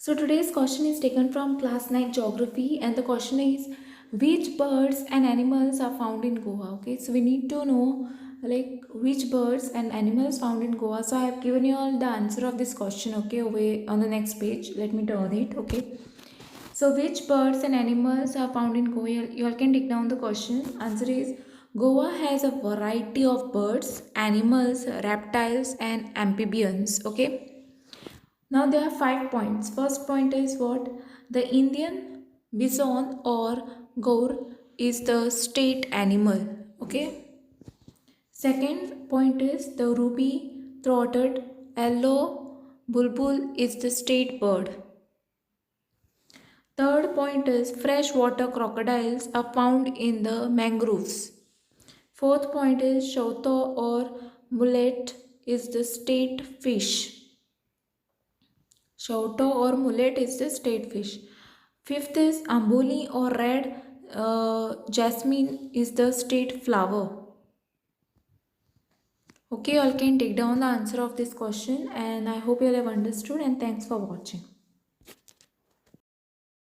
So today's question is taken from class 9 geography, and the question is which birds and animals are found in Goa. Okay, so we need to know like which birds and animals found in Goa. So I have given you all the answer of this question. Okay, over on the next page. Let me draw it. Okay. So which birds and animals are found in Goa? You all can take down the question. Answer is Goa has a variety of birds, animals, reptiles, and amphibians. Okay. Now there are 5 points. First point is what? The Indian bison or gaur is the state animal. Okay. Second point is the ruby throated yellow bulbul is the state bird. Third point is freshwater crocodiles are found in the mangroves. Fourth point is shauto or mullet is the state fish. Shauto or mullet is the state fish. Fifth is amboli or red jasmine is the state flower. Okay, you all can take down the answer of this question, and I hope you all have understood, and thanks for watching.